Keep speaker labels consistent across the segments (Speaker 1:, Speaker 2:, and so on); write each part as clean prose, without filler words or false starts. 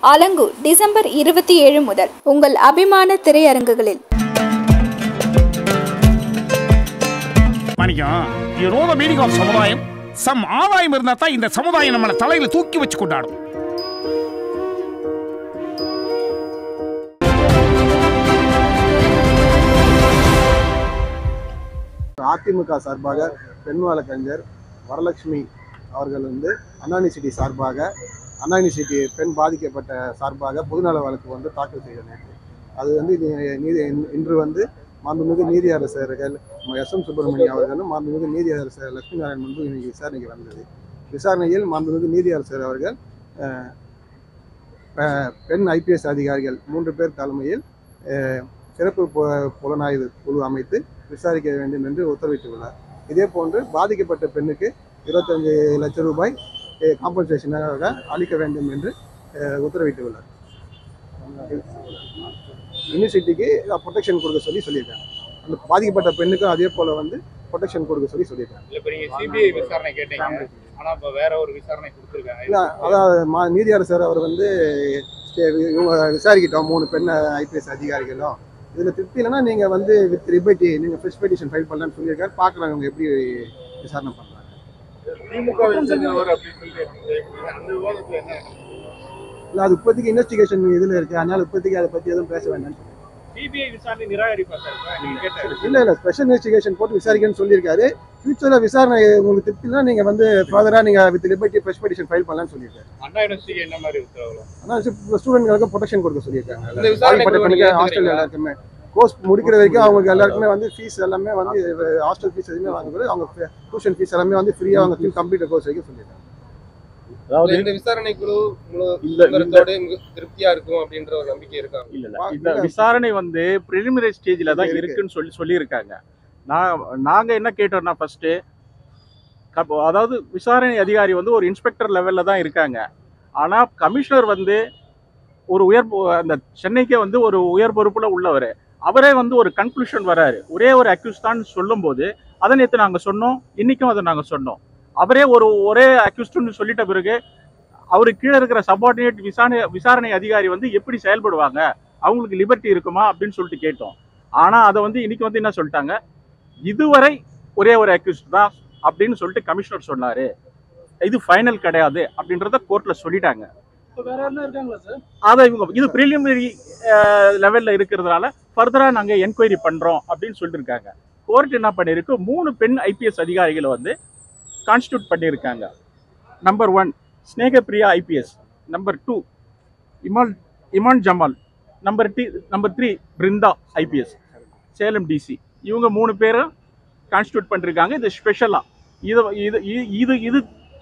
Speaker 1: Alangur December 27 முதல் உங்கள் அபிமான திரையரங்குகளில்.
Speaker 2: சமுதாயம் சம் ஆதாயம் இருந்தா தான் இந்த சமுதாயம் நம்மளை தலையில தூக்கி வச்சு கொண்டாடும்.
Speaker 3: அதிமுக சார்பாக பெண் வழக்கறிஞர் வரலட்சுமி அவர்கள் அண்ணா யூனிவர்சிட்டி சார்பாக அண்ணா யூனிவர்சிட்டி பெண் பாதிக்கப்பட்ட சார்பாக பொதுநல வழக்கு தாக்கல் செய்தனர். அது இன்று மாண்புமிகு நீதியரசர்கள் எஸ்.எம். சுப்பிரமணியம் அவர்களும் மாண்புமிகு நீதியரசர் லட்சுமி நாராயணன் முன்பு இன்னைக்கு விசாரணைக்கு வந்தது. விசாரணையில் மாண்புமிகு நீதியரசர் அவர்கள் பெண் IPS அதிகாரிகள் 3 பேர் தலைமையில் சிறப்பு புலனாய்வு குழு அமைத்து விசாரிக்க வேண்டும் என்று உத்தரவிட்டுள்ளார். இதே போன்று பாதிக்கப்பட்ட பெண்ணுக்கு 25 லட்சம் ரூபாய் காம்பன்சேஷனாக அளிக்க வேண்டும் என்று உத்தரவிட்டுள்ளார். யூனிவர்சிட்டிக்கு ப்ரொடெக்ஷன் கொடுக்க சொல்லியிருக்காங்க. அந்த பாதிக்கப்பட்ட பெண்ணுக்கும் அதே போல ப்ரொடெக்ஷன் கொடுக்க சொல்லியிருக்காங்க. அதாவது நீதியரசர் அவர் இவங்க விசாரிக்கிட்டோம் 3 பெண் IPS அதிகாரிகளும் இதில் திருப்தி இல்லைன்னா நீங்கள் வித் லிபர்ட்டி நீங்கள் ஃப்ரெஷ் பெட்டிஷன் ஃபைல் பண்ணலான்னு சொல்லியிருக்காரு. பார்க்குறாங்க அவங்க எப்படி விசாரணை பண்ணுறாங்க. இல்லை அது இப்போதைக்கு இன்வெஸ்டிகேஷன் இதில் இருக்குது. அதனால் இப்போதைக்கு அதை பற்றி எதுவும் பேச வேண்டாம்னு இல்லை ஸ்பெஷல் இன்வெஸ்டிகேஷன் போட்டு விசாரிக்கணும்னு சொல்லியிருக்காரு. ஃபியூச்சரில் விசாரணை உங்களுக்கு திருப்தினா நீங்கள் ஃபர்தராக நீங்கள் with liberty fresh petition file பண்ணலான்னு சொல்லியிருக்காரு. ஆனால் ஸ்டூடெண்ட்களுக்கு ப்ரொடெக்ஷன் கொடுக்க சொல்லியிருக்காங்க. ஹாஸ்டல் எல்லாருக்குமே கோர்ஸ் முடிக்கிற வரைக்கும் அவங்களுக்கு எல்லாருக்குமே ஃபீஸ் எல்லாமே ஹாஸ்டல் ஃபீஸ் எதுவுமே வாங்கக்கூடாது. அவங்க டியூஷன் ஃபீஸ் எல்லாமே ஃப்ரீயாக அவங்க கம்ப்யூட்டர் கோர்ஸ் வரைக்கும் சொல்லியிருக்காங்க.
Speaker 4: அதாவது இந்த விசாரணை குழு திருப்தியா இருக்கும் அப்படின்ற ஒரு நம்பிக்கை இருக்காங்க.
Speaker 5: இல்ல இந்த விசாரணை பிரிலிமினரி ஸ்டேஜ்ல தான் இருக்குன்னு சொல்லியிருக்காங்க. நாங்க என்ன கேட்டோம்னா ஃபர்ஸ்ட் அதாவது விசாரணை அதிகாரி ஒரு இன்ஸ்பெக்டர் லெவல்ல தான் இருக்காங்க. ஆனா கமிஷனர் ஒரு அந்த சென்னைக்கே ஒரு உயர் பொறுப்புல உள்ளவர் அவரே ஒரு கன்க்ளூஷன் வராரு. ஒரே ஒரு அக்யூஸ் தான் சொல்லும் போது அதை நேற்று நாங்க சொன்னோம், இன்னைக்கும் அதை நாங்க சொன்னோம். அவரே ஒரே அக்யூஸ்ட்னு சொல்லிட்ட பிறகு அவருக்கு கீழே இருக்கிற சபார்டினேட் விசாரணை அதிகாரி எப்படி செயல்படுவாங்க, அவங்களுக்கு லிபர்ட்டி இருக்குமா அப்படின்னு சொல்லிட்டு கேட்டோம். ஆனா அதை இன்னைக்கு என்ன சொல்லிட்டாங்க, இதுவரை ஒரே ஒரு அக்யூஸ்ட் தான் அப்படின்னு சொல்லிட்டு கமிஷனர் சொன்னாரு, இது ஃபைனல் கிடையாது அப்படின்றத கோர்ட்ல சொல்லிட்டாங்க. அதை இது பிரிலிமினரி லெவல்ல இருக்கிறதுனால ஃபர்தரா நாங்க என்கொயரி பண்றோம் அப்படின்னு சொல்லிட்டு இருக்காங்க. கோர்ட் என்ன பண்ணிருக்கு, 3 பெண் IPS அதிகாரிகளை கான்ஸ்டியூட் பண்ணியிருக்காங்க. Number 1 Snehapriya IPS, number 2 Iman Jamal, number 3 Brinda IPS Salem DC. இவங்க 3 பேரும் கான்ஸ்டியூட் பண்ணிருக்காங்க. இது ஸ்பெஷலா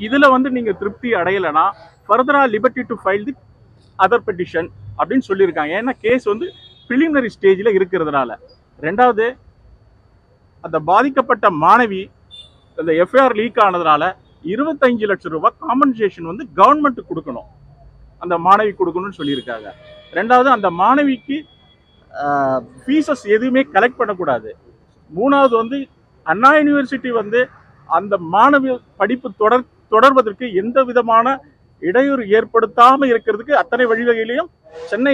Speaker 5: இதுல நீங்க திருப்தி அடையலைன்னா ஃபர்தரா liberty to file the other petition அப்படின்னு சொல்லியிருக்காங்க. ஏன்னா கேஸ் பிரிலிமினரி ஸ்டேஜில் இருக்கிறதுனால. ரெண்டாவது, அந்த பாதிக்கப்பட்ட மாணவி அந்த FIR லீக் ஆனதுனால 25 லட்சம் ரூபாய் காம்பன்சேஷன் கவர்மெண்ட் கொடுக்கணும், அந்த மாணவி கொடுக்கணும்னு சொல்லியிருக்காங்க. ரெண்டாவது, அந்த மாணவிக்கு ஃபீஸஸ் எதுவுமே கலெக்ட் பண்ணக்கூடாது. மூணாவது, அண்ணா யூனிவர்சிட்டி அந்த மாணவி படிப்பு தொடர்வதற்கு எந்த விதமான இடையூறு ஏற்படுத்தாமல் இருக்கிறதுக்கு அத்தனை வழிவகையிலையும் சென்னை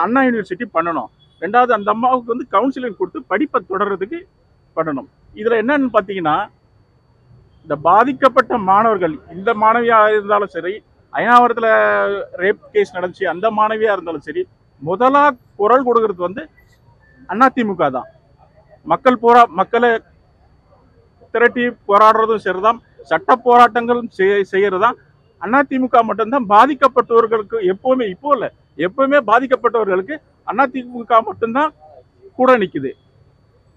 Speaker 5: அண்ணா யூனிவர்சிட்டி பண்ணணும். ரெண்டாவது, அந்த அம்மாவுக்கு கவுன்சிலிங் கொடுத்து படிப்பை தொடர்றதுக்கு பண்ணணும். இதில் என்னன்னு பார்த்தீங்கன்னா, இந்த பாதிக்கப்பட்ட மாணவர்கள், இந்த மாணவியாக இருந்தாலும் சரி, அயனாவரத்தில் ரேப் கேஸ் நடந்துச்சு அந்த மாணவியாக இருந்தாலும் சரி, முதலாக குரல் கொடுக்கறது அதிமுக தான். மக்களை திரட்டி போராடுறதும் சரிதான், சட்ட போராட்டங்களும் செய்யறதுதான். அதிமுக மட்டும்தான் பாதிக்கப்பட்டவர்களுக்கு எப்பவுமே, இப்போ இல்லை எப்பவுமே பாதிக்கப்பட்டவர்களுக்கு அதிமுக மட்டும்தான் கூட நிற்குது.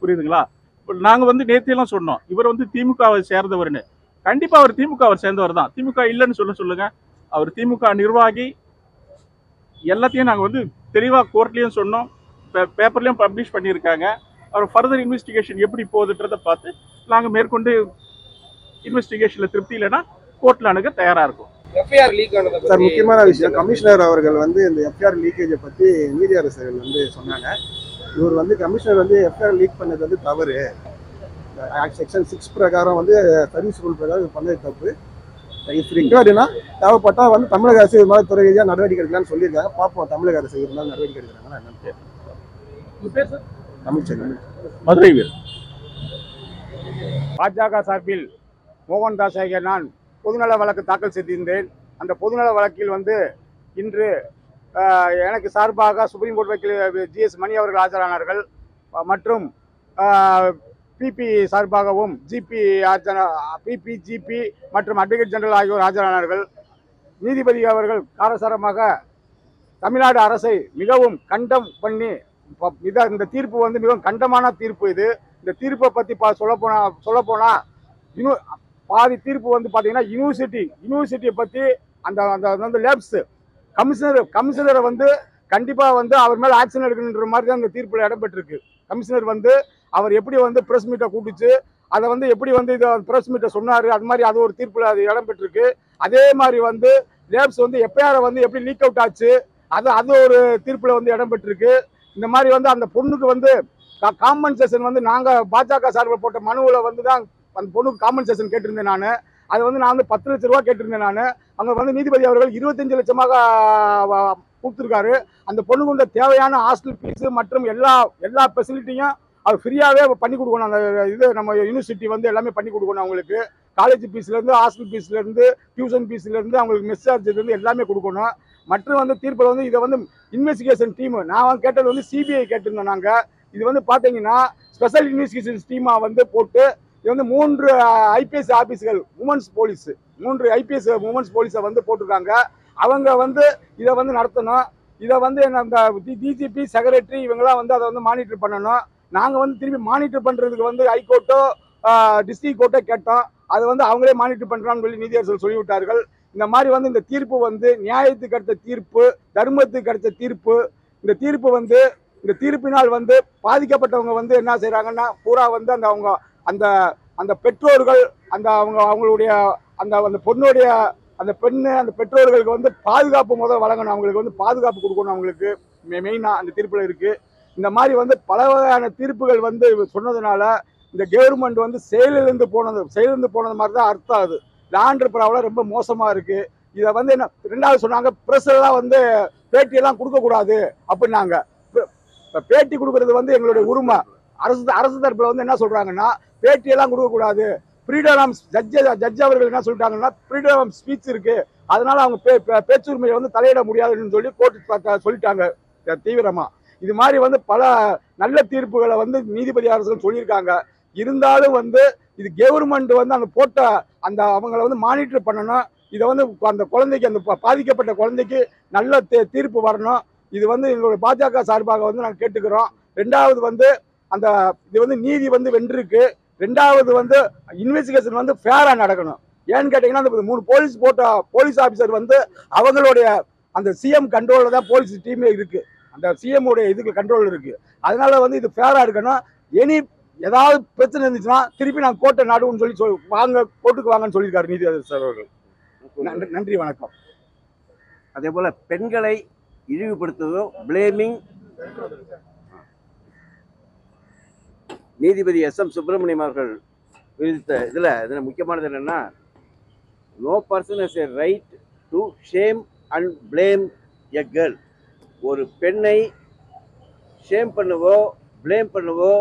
Speaker 5: புரியுதுங்களா? நாங்கள் நேத்தியெல்லாம் சொன்னோம், இவர் திமுகவை சேர்ந்தவர்னு. கண்டிப்பாக அவர் திமுகவை சேர்ந்தவர் தான். திமுக இல்லைன்னு சொல்லுங்க. அவர் திமுக நிர்வாகி. எல்லாத்தையும் நாங்கள் தெளிவாக கோர்ட்லேயும் சொன்னோம், பேப்பர்லேயும் பப்ளிஷ் பண்ணியிருக்காங்க. அவர் ஃபர்தர் இன்வெஸ்டிகேஷன் எப்படி போகுதுன்றதை பார்த்து நாங்கள் மேற்கொண்டு இன்வெஸ்டிகேஷனில் திருப்தி இல்லைன்னா கோர்ட்டில் அணுக தயாராக இருக்கும்.
Speaker 3: சார், முக்கியமான விஷயம், கமிஷனர் அவர்கள் இந்த FIR லீக்கேஜை பற்றி நீதியரசர்கள் சொன்னாங்க. இவர் கமிஷனர் FIR லீக் பண்ணது தவறு, செக்ஷன் 6 பிரகாரம் சர்வீஸ் ரூல் பிரகாரம் பண்ணது தப்பு. இன்கொயரினா தேவைப்பட்டா வந்து தமிழக அரசு இது மாதிரி துறை ரீதியாக நடவடிக்கை எடுக்கலாம்னு சொல்லியிருக்காங்க. பார்ப்போம் தமிழக அரசு இருந்தாலும் நடவடிக்கை எடுக்கிறாங்கன்னா என்னன்னு. தமிழ்ச்செல்வன்,
Speaker 5: மதுரை வீர்.
Speaker 6: பாஜக சார்பில் மோகன்தாஸ் ஆகிய நான் பொதுநல வழக்கு தாக்கல் செய்திருந்தேன். அந்த பொதுநல வழக்கில் வந்து இன்று எனக்கு சார்பாக சுப்ரீம் கோர்ட் வக்கீல் ஜிஎஸ் மணி அவர்கள் ஆஜரானார்கள். மற்றும் பிபி சார்பாகவும் பிபி ஜிபி மற்றும் அட்வொகேட் ஜெனரல் ஆகியோர் ஆஜரானார்கள். நீதிபதி அவர்கள் காரசாரமாக தமிழ்நாடு அரசை மிகவும் கண்டம் பண்ணி இந்த தீர்ப்பு வந்து மிகவும் கண்டமான தீர்ப்பு. இந்த தீர்ப்பை பற்றி சொல்லப்போனா இன்னும் பாதி தீர்ப்பு வந்து பார்த்தீங்கன்னா யூனிவர்சிட்டியை பற்றி அந்த லேப்ஸ் கமிஷனரை வந்து கண்டிப்பாக வந்து அவர் மேலே ஆக்ஷன் எடுக்கணுன்ற மாதிரி தான் இந்த தீர்ப்பில் இடம்பெற்றிருக்கு. கமிஷனர் வந்து அவர் எப்படி வந்து ப்ரெஸ் மீட்டை கூப்பிச்சு அதை வந்து எப்படி வந்து இதை ப்ரெஸ் மீட்டை சொன்னார், அது மாதிரி அது ஒரு தீர்ப்பில் அது இடம்பெற்றிருக்கு. அதே மாதிரி வந்து லேப்ஸ் வந்து எஃப்ஐஆரை வந்து எப்படி லீக் அவுட் ஆச்சு அது ஒரு தீர்ப்பில் வந்து இடம்பெற்றிருக்கு. இந்த மாதிரி வந்து அந்த பொண்ணுக்கு வந்து காம்பன்சேஷன் வந்து நாங்கள் பாஜக சார்பில் போட்ட மனுவில் வந்து தான் அந்த பொண்ணுக்கு காம்பன்சேஷன் கேட்டிருந்தேன். நான் வந்து 10 லட்ச ரூபா கேட்டிருந்தேன். அங்கே வந்து நீதிபதி அவர்கள் 25 லட்சமாக கொடுத்துருக்காரு. அந்த பொண்ணுக்கு வந்து தேவையான ஹாஸ்டல் ஃபீஸு மற்றும் எல்லா ஃபெசிலிட்டியும் அவர் ஃப்ரீயாகவே பண்ணி கொடுக்கணும். அந்த நம்ம யூனிவர்சிட்டி வந்து எல்லாமே பண்ணி கொடுக்கணும். அவங்களுக்கு காலேஜ் ஃபீஸ்லேருந்து ஹாஸ்டல் ஃபீஸ்லேருந்து டியூஷன் ஃபீஸ்லேருந்து அவங்களுக்கு மெஸ் சார்ஜ்லேருந்து எல்லாமே கொடுக்கணும். மற்றும் வந்து தீர்ப்பில் வந்து இதை வந்து இன்வெஸ்டிகேஷன் டீமு நான் கேட்டது வந்து சிபிஐ கேட்டிருந்தோம். நாங்கள் இது வந்து பார்த்தீங்கன்னா ஸ்பெஷல் இன்வெஸ்டிகேஷன் டீமாக வந்து போட்டு இது வந்து 3 ஐபிஎஸ் ஆஃபீஸர்கள் 3 ஐபிஎஸ் உமன்ஸ் போலீஸை வந்து போட்டிருக்காங்க. அவங்க வந்து இதை வந்து நடத்தணும். இதை வந்து அந்த டிஜிபி செக்ரட்டரி இவங்கெல்லாம் வந்து அதை வந்து மானிட்டர் பண்ணணும். நாங்கள் வந்து திருப்பி மானிட்டர் பண்ணுறதுக்கு வந்து ஹைகோர்ட்டோ டிஸ்ட்ரிக்ட் கோர்ட்டோ கேட்டோம். அதை வந்து அவங்களே மானிட்டர் பண்ணுறான்னு சொல்லி நீதியரசர்கள் சொல்லிவிட்டார்கள். இந்த மாதிரி வந்து இந்த தீர்ப்பு வந்து நியாயத்துக்கு அடுத்த தீர்ப்பு, தர்மத்துக்கு அடுத்த தீர்ப்பு. இந்த தீர்ப்பு வந்து இந்த தீர்ப்பினால் வந்து பாதிக்கப்பட்டவங்க வந்து என்ன செய்கிறாங்கன்னா பூரா வந்து அந்த பெற்றோர்கள் அவங்களுடைய அந்த பொண்ணுடைய அந்த பெற்றோர்களுக்கு வந்து பாதுகாப்பு முதல் வழங்கணும். அவங்களுக்கு வந்து பாதுகாப்பு கொடுக்கணும். அவங்களுக்கு மெயினாக அந்த தீர்ப்பில் இருக்குது. இந்த மாதிரி வந்து பல வகையான தீர்ப்புகள் வந்து சொன்னதுனால இந்த கவர்மெண்ட் வந்து செயலிழந்து போனது மாதிரி தான் அர்த்தம். அது லாண்டர் ப்ராப்ளம் ரொம்ப மோசமாக இருக்குது. இதை வந்து என்ன 2வது சொன்னாங்க, ப்ரெஸ்ஸெல்லாம் வந்து பேட்டியெல்லாம் கொடுக்கக்கூடாது அப்படின்னாங்க. பேட்டி கொடுக்கறது வந்து எங்களுடைய உரிமை. அரசு தரப்பில் வந்து என்ன சொல்கிறாங்கன்னா பேட்டியெல்லாம் கொடுக்கக்கூடாது. ஃப்ரீடம் ஆஃப் ஜட்ஜ் அவர்கள் என்ன சொல்லிட்டாங்கன்னா ஃப்ரீடம் ஆஃப் ஸ்பீச் இருக்குது, அதனால அவங்க பேச்சுரிமையை வந்து தலையிட முடியாதுன்னு சொல்லி கோர்ட்டு சொல்லிட்டாங்க தீவிரமாக. இது மாதிரி வந்து பல நல்ல தீர்ப்புகளை வந்து நீதிபதி அரசுகள் சொல்லியிருக்காங்க. இருந்தாலும் வந்து இது கவர்மெண்ட் வந்து அந்த போட்ட அவங்கள வந்து மானிட்டர் பண்ணணும். இதை வந்து அந்த குழந்தைக்கு அந்த பாதிக்கப்பட்ட குழந்தைக்கு நல்ல தீர்ப்பு வரணும். இது வந்து எங்களுடைய பாஜக சார்பாக வந்து நாங்கள் கேட்டுக்கிறோம். 2வது வந்து இது வந்து நீதி வந்து வென்றிருக்கு. 2வது வந்து இன்வெஸ்டிகேஷன் வந்து ஃபேராக நடக்கணும். ஏன்னு கேட்டிங்கன்னா அந்த 3 போலீஸ் ஆஃபீஸர் வந்து அவங்களுடைய அந்த சிஎம் கண்ட்ரோலில் தான் போலீஸ் டீமே இருக்குது. அந்த சிஎம் உடைய இதுக்கு கண்ட்ரோல் இருக்குது. அதனால வந்து இது ஃபேராக இருக்கணும். ஏதாவது பிரச்சனை இருந்துச்சுன்னா திருப்பி நான் கோர்ட்டை நாடுன்னு சொல்லி கோர்ட்டுக்கு வாங்கன்னு சொல்லியிருக்காரு நீதிபதி அவர்கள். நன்றி, வணக்கம்.
Speaker 7: அதே போல பெண்களை இழிவுபடுத்துவதோ பிளேமிங் நீதிபதி எஸ்.எம். சுப்பிரமணியம் அவர்கள் விதித்த இதில் முக்கியமானது என்னென்னா, no person has a right to shame and blame a girl. ஒரு பெண்ணை ஷேம் பண்ணவோ பிளேம் பண்ணவோ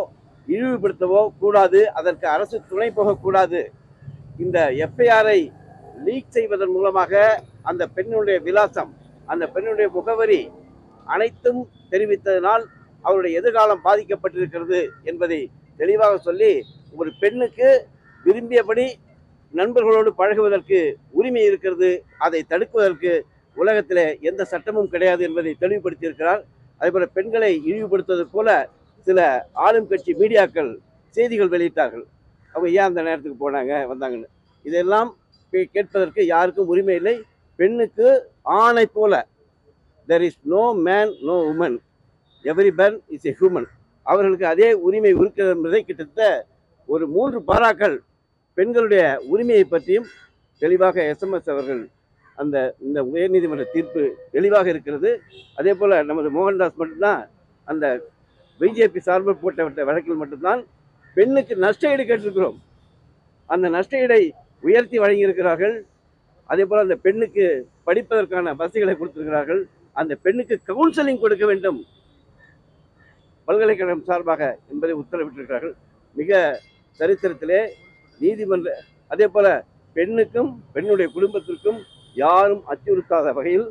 Speaker 7: இழிவுபடுத்தவோ கூடாது. அதற்கு அரசு துணை போகக்கூடாது. இந்த எஃப்ஐஆரை லீக் செய்வதன் மூலமாக அந்த பெண்ணுடைய விலாசம், அந்த பெண்ணுடைய முகவரி அனைத்தும் தெரிவித்ததனால் அவருடைய எதிர்காலம் பாதிக்கப்பட்டிருக்கிறது என்பதை தெளிவாக சொல்லி, ஒரு பெண்ணுக்கு விரும்பியபடி நண்பர்களோடு பழகுவதற்கு உரிமை இருக்கிறது. அதை தடுக்குவதற்கு உலகத்தில் எந்த சட்டமும் கிடையாது என்பதை தெளிவுபடுத்தியிருக்கிறார். அதேபோல் பெண்களை இழிவுபடுத்துவது போல சில ஆளும் கட்சி மீடியாக்கள் செய்திகள் வெளியிட்டார்கள். அவங்க ஏன் அந்த நேரத்துக்கு வந்தாங்கன்னு. இதெல்லாம் கேட்பதற்கு யாருக்கும் உரிமை இல்லை. பெண்ணுக்கு ஆணை போல there is no man no woman, every man is a human. அவர்களுக்கு அதே உரிமை இருக்கிறது என்பதை கிட்டத்தட்ட ஒரு 3 பாராக்கள் பெண்களுடைய உரிமையை பற்றியும் தெளிவாக எஸ்எம்எஸ் அவர்கள் இந்த உயர்நீதிமன்ற தீர்ப்பு தெளிவாக இருக்கிறது. அதே போல் நமது மோகன்தாஸ் மட்டும்தான் அந்த பிஜேபி சார்பில் போட்ட வழக்கில் மட்டும்தான் பெண்ணுக்கு நஷ்ட ஈடு கேட்டிருக்கிறோம். அந்த நஷ்ட ஈடை உயர்த்தி வழங்கியிருக்கிறார்கள். அதே போல் அந்த பெண்ணுக்கு படிப்பதற்கான வசதிகளை கொடுத்திருக்கிறார்கள். அந்த பெண்ணுக்கு கவுன்சிலிங் கொடுக்க வேண்டும் பல்கலைக்கழகம் சார்பாக என்பதை உத்தரவிட்டிருக்கிறார்கள். மிக சரித்திரத்திலே நீதிமன்ற அதே போல பெண்ணுக்கும் பெண்ணுடைய குடும்பத்திற்கும் யாரும் அச்சுறுத்தாத வகையில்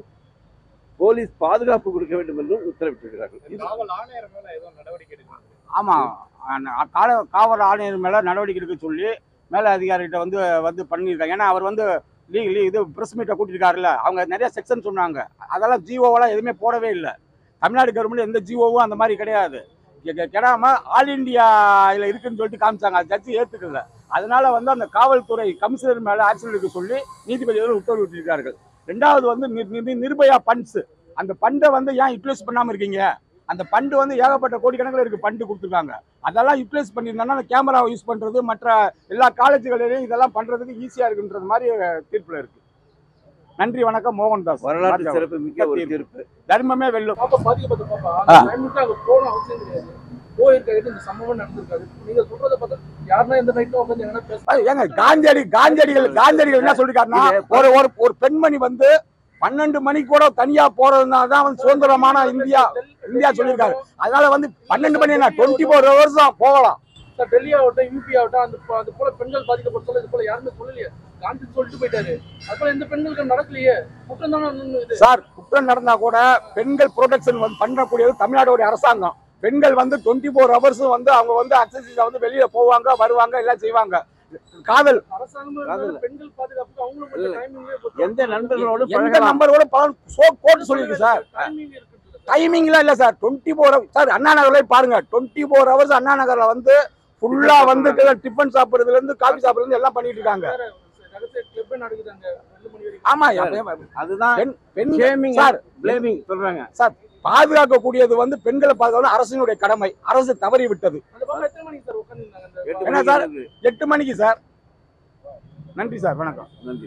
Speaker 7: போலீஸ் பாதுகாப்பு கொடுக்க வேண்டும் என்றும் உத்தரவிட்டிருக்கிறார்கள்.
Speaker 6: ஆமா, காவல் ஆணையர் மேல நடவடிக்கை எடுக்க சொல்லி மேல அதிகாரிகிட்ட வந்து பண்ணியிருக்காங்க. ஏன்னா அவர் லீகலி இது பிரஸ் மீட்டை கூட்டியிருக்காருல்ல, அவங்க நிறைய செக்ஷன் சொன்னாங்க. அதெல்லாம் ஜிஓவெல்லாம் எதுவுமே போடவே இல்லை. தமிழ்நாடு கவர்மெண்ட் எந்த ஜிஓவும் அந்த மாதிரி கிடையாது. கெடாம ஆல் இண்டியாவில் இருக்குன்னு சொல்லிட்டு காமிச்சாங்க. அது ஜட்ஜி ஏற்றுக்கல. அதனால அந்த காவல்துறை கமிஷனர் மேல ஆக்ஷன் எடுக்க சொல்லி நீதிபதிகள் உத்தரவிட்டிருக்கார்கள். ரெண்டாவது நிர்பயா பண்ட்ஸ், அந்த பண்டை ஏன் யூட்டிலைஸ் பண்ணாம இருக்கீங்க? அந்த பண்டு ஏகப்பட்ட கோடிக்கணக்கில் இருக்கு பண்டு கொடுத்துருக்காங்க. அதெல்லாம் யூட்டிலைஸ் பண்ணியிருந்தாங்கன்னா அந்த கேமராவை யூஸ் பண்றது மற்ற எல்லா காலேஜுகளிலையும் இதெல்லாம் பண்றதுக்கு ஈஸியா இருக்குன்றது மாதிரி தீர்ப்புல இருக்கு. நன்றி, வணக்கம். மோகன்தாஸ்.
Speaker 7: வரலாற்று சிறப்பு மிக்க ஒரு தீர்ப்பு.
Speaker 6: தர்மமே வெல்லும். காந்தியடிகள் என்ன சொல்லிருக்காருன்னா, ஒரு பெண்மணி 12 மணிக்கு கூட தனியா போறதுனால தான் சுதந்திரமான இந்தியா சொல்லியிருக்காரு. அதனால 12 மணி 24 hours தான் போகலாம்.
Speaker 4: டெல்லி ஆகட்டும், யூபி ஆகட்டும், அந்த போல பெண்கள் பாதிக்கப்பட்ட இது போல யாருமே சொல்லலையே. காந்தி சொல்லிட்டு போயிட்டாரு. அதுபோல எந்த பெண்களுக்கு நடக்கலையே. குற்றம் தானே
Speaker 6: சார். குற்றம் நடந்தா கூட பெண்கள் ப்ரொடெக்ஷன் பண்ணக்கூடியது தமிழ்நாடு அரசாங்கம். பெண்கள் 24 hours அவங்க அக்சஸ் வெளியில போவாங்க, வருவாங்க, எல்லாம் செய்வாங்க. காதல்
Speaker 4: பெண்கள் பாதுகாப்புக்கு அவங்களும்
Speaker 7: எந்த நண்பர்களோடு
Speaker 6: போட்டு சொல்லிருக்கு சார். டைமிங்லாம் இல்ல சார். 24 hours sir. அண்ணா நகர்ல பாருங்க, 24 hours அண்ணா நகர்ல ஃபுல்லா டிஃபன் சாப்பிடுறதுல இருந்து காபி சாப்பிடுறது எல்லாம் பண்ணிட்டு இருக்காங்க. ஆமா, அதுதான் சார் பிளேமிங் சொல்றாங்க சார். பாதுகாக்கக்கூடியது பெண்களை பாதுகாக்க அரசினுடைய கடமை. அரசு தவறி விட்டது. என்ன சார்? 8 மணிக்கு சார். நன்றி சார், வணக்கம். நன்றி.